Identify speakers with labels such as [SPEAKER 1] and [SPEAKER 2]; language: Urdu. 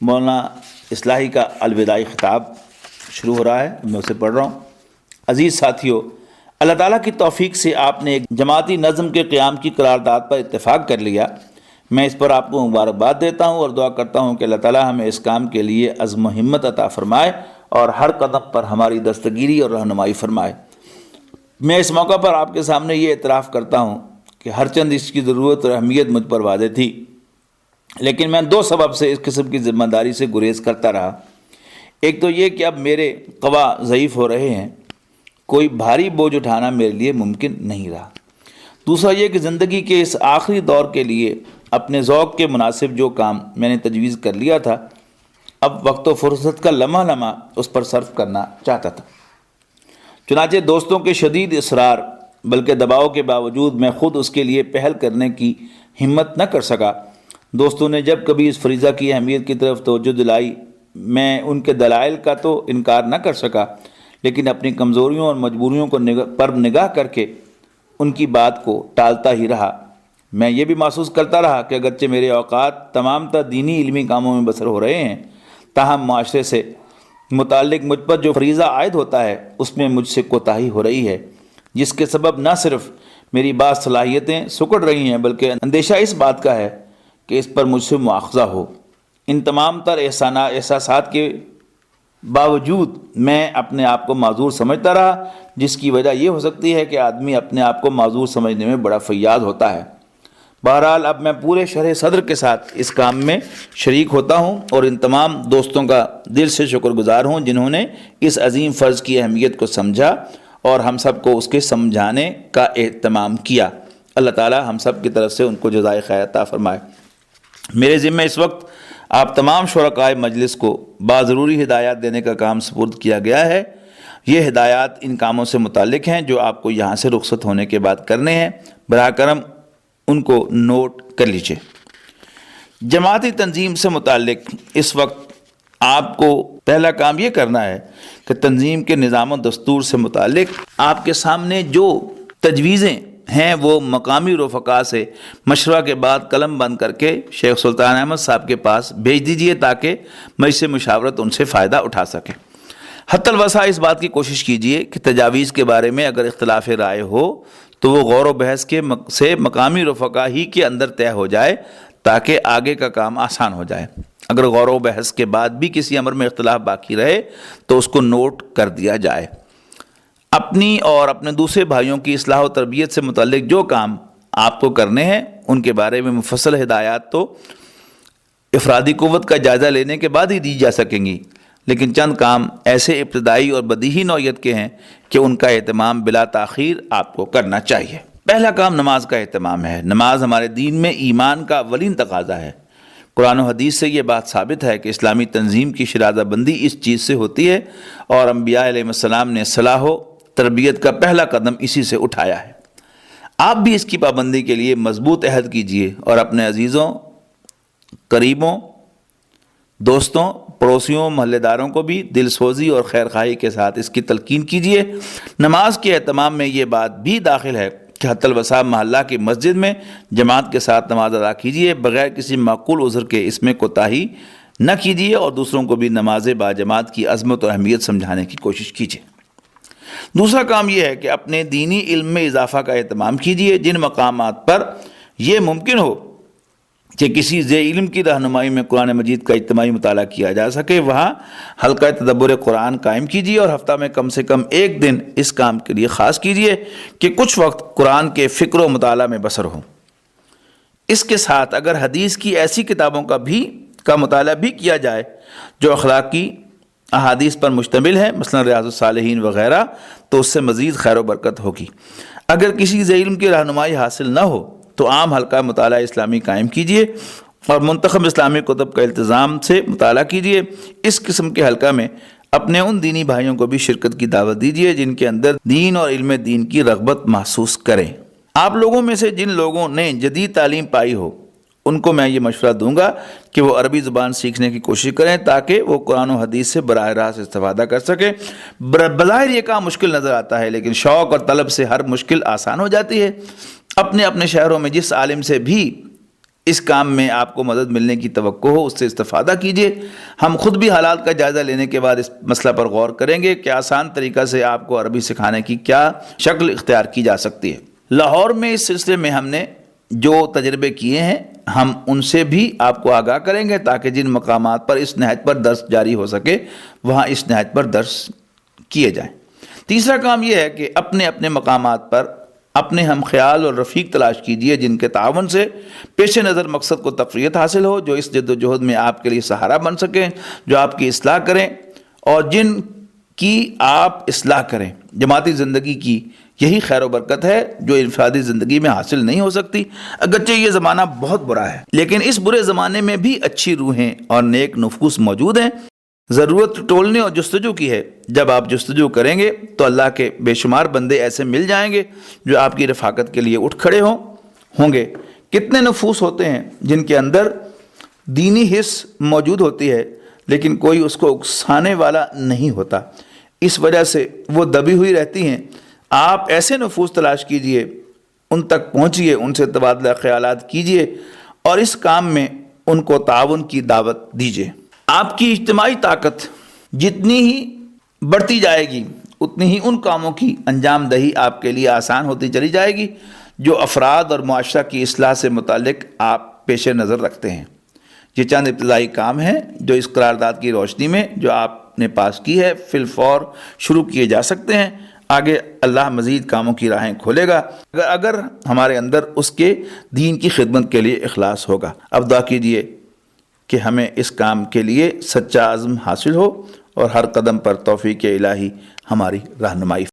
[SPEAKER 1] مولانا اصلاحی کا الوداعی خطاب شروع ہو رہا ہے، میں اسے پڑھ رہا ہوں۔ عزیز ساتھیو، اللہ تعالیٰ کی توفیق سے آپ نے ایک جماعتی نظم کے قیام کی قرارداد پر اتفاق کر لیا۔ میں اس پر آپ کو مبارکباد دیتا ہوں اور دعا کرتا ہوں کہ اللہ تعالیٰ ہمیں اس کام کے لیے عزم و ہمت عطا فرمائے اور ہر قدم پر ہماری دستگیری اور رہنمائی فرمائے۔ میں اس موقع پر آپ کے سامنے یہ اعتراف کرتا ہوں کہ ہر چند اس کی ضرورت اور اہمیت مجھ پر واضح تھی، لیکن میں دو سبب سے اس قسم کی ذمہ داری سے گریز کرتا رہا۔ ایک تو یہ کہ اب میرے قوا ضعیف ہو رہے ہیں، کوئی بھاری بوجھ اٹھانا میرے لیے ممکن نہیں رہا۔ دوسرا یہ کہ زندگی کے اس آخری دور کے لیے اپنے ذوق کے مناسب جو کام میں نے تجویز کر لیا تھا، اب وقت و فرصت کا لمحہ لمحہ اس پر صرف کرنا چاہتا تھا۔ چنانچہ دوستوں کے شدید اصرار بلکہ دباؤ کے باوجود میں خود اس کے لیے پہل کرنے کی ہمت نہ کر سکا۔ دوستوں نے جب کبھی اس فریضہ کی اہمیت کی طرف توجہ دلائی، میں ان کے دلائل کا تو انکار نہ کر سکا، لیکن اپنی کمزوریوں اور مجبوریوں پر نگاہ کر کے ان کی بات کو ٹالتا ہی رہا۔ میں یہ بھی محسوس کرتا رہا کہ اگرچہ میرے اوقات تمام تر دینی علمی کاموں میں بسر ہو رہے ہیں، تاہم معاشرے سے متعلق مجھ پر جو فریضہ عائد ہوتا ہے اس میں مجھ سے کوتاہی ہو رہی ہے، جس کے سبب نہ صرف میری بعض صلاحیتیں سکڑ رہی ہیں بلکہ اندیشہ اس بات کا ہے کہ اس پر مجھ سے مواخذہ ہو۔ ان تمام تر احساسات کے باوجود میں اپنے آپ کو معذور سمجھتا رہا، جس کی وجہ یہ ہو سکتی ہے کہ آدمی اپنے آپ کو معذور سمجھنے میں بڑا فیاض ہوتا ہے۔ بہرحال اب میں پورے شرح صدر کے ساتھ اس کام میں شریک ہوتا ہوں اور ان تمام دوستوں کا دل سے شکر گزار ہوں جنہوں نے اس عظیم فرض کی اہمیت کو سمجھا اور ہم سب کو اس کے سمجھانے کا اہتمام کیا۔ اللہ تعالی ہم سب کی طرف سے ان کو جزائے خیر عطا فرمائے۔ میرے ذمہ اس وقت آپ تمام شرکائے مجلس کو باضروری ہدایات دینے کا کام سپرد کیا گیا ہے۔ یہ ہدایات ان کاموں سے متعلق ہیں جو آپ کو یہاں سے رخصت ہونے کے بعد کرنے ہیں، براہ کرم ان کو نوٹ کر لیجئے۔ جماعتی تنظیم سے متعلق اس وقت آپ کو پہلا کام یہ کرنا ہے کہ تنظیم کے نظام و دستور سے متعلق آپ کے سامنے جو تجویزیں ہیں وہ مقامی رفقا سے مشورہ کے بعد قلم بند کر کے شیخ سلطان احمد صاحب کے پاس بھیج دیجئے تاکہ مجلس مشاورت ان سے فائدہ اٹھا سکے۔ حتی الوسع اس بات کی کوشش کیجئے کہ تجاویز کے بارے میں اگر اختلاف رائے ہو تو وہ غور و بحث سے مقامی رفقا ہی کے اندر طے ہو جائے تاکہ آگے کا کام آسان ہو جائے۔ اگر غور و بحث کے بعد بھی کسی امر میں اختلاف باقی رہے تو اس کو نوٹ کر دیا جائے۔ اپنی اور اپنے دوسرے بھائیوں کی اصلاح و تربیت سے متعلق جو کام آپ کو کرنے ہیں ان کے بارے میں مفصل ہدایات تو افرادی قوت کا جائزہ لینے کے بعد ہی دی جا سکیں گی، لیکن چند کام ایسے ابتدائی اور بدیہی نوعیت کے ہیں کہ ان کا اہتمام بلا تاخیر آپ کو کرنا چاہیے۔ پہلا کام نماز کا اہتمام ہے۔ نماز ہمارے دین میں ایمان کا اولین تقاضا ہے۔ قرآن و حدیث سے یہ بات ثابت ہے کہ اسلامی تنظیم کی شرادہ بندی اس چیز سے ہوتی ہے اور انبیاء علیہ السلام نے صلاح و تربیت کا پہلا قدم اسی سے اٹھایا ہے۔ آپ بھی اس کی پابندی کے لیے مضبوط عہد کیجیے اور اپنے عزیزوں، قریبوں، دوستوں، پڑوسیوں، محلے داروں کو بھی دل سوزی اور خیر خواہی کے ساتھ اس کی تلقین کیجیے۔ نماز کے اہتمام میں یہ بات بھی داخل ہے کہ حتی الوسع محلہ کی مسجد میں جماعت کے ساتھ نماز ادا کیجیے، بغیر کسی معقول عذر کے اس میں کوتاہی نہ کیجیے اور دوسروں کو بھی نماز باجماعت کی عظمت و اہمیت سمجھانے کی کوشش کیجیے۔ دوسرا کام یہ ہے کہ اپنے دینی علم میں اضافہ کا اہتمام کیجیے۔ جن مقامات پر یہ ممکن ہو کہ کسی ذی علم کی رہنمائی میں قرآن مجید کا اجتماعی مطالعہ کیا جا سکے وہاں حلقہ تدبر قرآن قائم کیجیے اور ہفتہ میں کم سے کم ایک دن اس کام کے لیے خاص کیجیے کہ کچھ وقت قرآن کے فکر و مطالعہ میں بسر ہو۔ اس کے ساتھ اگر حدیث کی ایسی کتابوں کا مطالعہ بھی کیا جائے جو اخلاقی احادیث پر مشتمل ہے، مثلا ریاض الصالحین وغیرہ، تو اس سے مزید خیر و برکت ہوگی۔ اگر کسی ذی علم کی رہنمائی حاصل نہ ہو تو عام حلقہ مطالعہ اسلامی قائم کیجیے اور منتخب اسلامی کتب کا التزام سے مطالعہ کیجیے۔ اس قسم کے حلقہ میں اپنے ان دینی بھائیوں کو بھی شرکت کی دعوت دیجیے جن کے اندر دین اور علم دین کی رغبت محسوس کریں۔ آپ لوگوں میں سے جن لوگوں نے جدید تعلیم پائی ہو ان کو میں یہ مشورہ دوں گا کہ وہ عربی زبان سیکھنے کی کوشش کریں تاکہ وہ قرآن و حدیث سے براہ راست استفادہ کر سکیں۔ بظاہر یہ کام مشکل نظر آتا ہے لیکن شوق اور طلب سے ہر مشکل آسان ہو جاتی ہے۔ اپنے اپنے شہروں میں جس عالم سے بھی اس کام میں آپ کو مدد ملنے کی توقع ہو، اس سے استفادہ کیجیے۔ ہم خود بھی حالات کا جائزہ لینے کے بعد اس مسئلہ پر غور کریں گے کہ آسان طریقہ سے آپ کو عربی سکھانے کی کیا شکل اختیار کی جا سکتی ہے۔ لاہور میں اس سلسلے میں ہم نے جو تجربے کیے ہیں ہم ان سے بھی آپ کو آگاہ کریں گے، تاکہ جن مقامات پر اس نہج پر درس جاری ہو سکے وہاں اس نہج پر درس کیے جائیں۔ تیسرا کام یہ ہے کہ اپنے اپنے مقامات پر اپنے ہم خیال اور رفیق تلاش کیجئے جن کے تعاون سے پیش نظر مقصد کو تقویت حاصل ہو، جو اس جد و جہد میں آپ کے لیے سہارا بن سکیں، جو آپ کی اصلاح کریں اور جن کی آپ اصلاح کریں۔ جماعتی زندگی کی یہی خیر و برکت ہے جو انفرادی زندگی میں حاصل نہیں ہو سکتی۔ اگرچہ یہ زمانہ بہت برا ہے، لیکن اس برے زمانے میں بھی اچھی روحیں اور نیک نفوس موجود ہیں۔ ضرورت ٹولنے اور جستجو کی ہے۔ جب آپ جستجو کریں گے تو اللہ کے بے شمار بندے ایسے مل جائیں گے جو آپ کی رفاقت کے لیے اٹھ کھڑے ہوں گے۔ کتنے نفوس ہوتے ہیں جن کے اندر دینی حس موجود ہوتی ہے لیکن کوئی اس کو اکسانے والا نہیں ہوتا، اس وجہ سے وہ دبی ہوئی رہتی ہیں۔ آپ ایسے نفوس تلاش کیجئے، ان تک پہنچیے، ان سے تبادلہ خیالات کیجئے اور اس کام میں ان کو تعاون کی دعوت دیجئے۔ آپ کی اجتماعی طاقت جتنی ہی بڑھتی جائے گی اتنی ہی ان کاموں کی انجام دہی آپ کے لیے آسان ہوتی چلی جائے گی جو افراد اور معاشرہ کی اصلاح سے متعلق آپ پیش نظر رکھتے ہیں۔ یہ چند ابتدائی کام ہیں جو اس قرارداد کی روشنی میں جو آپ نے پاس کی ہے فی الفور شروع کیے جا سکتے ہیں۔ آگے اللہ مزید کاموں کی راہیں کھولے گا اگر ہمارے اندر اس کے دین کی خدمت کے لیے اخلاص ہوگا۔ اب دعا کیجئے کہ ہمیں اس کام کے لیے سچا عزم حاصل ہو اور ہر قدم پر توفیق الہی ہماری رہنمائی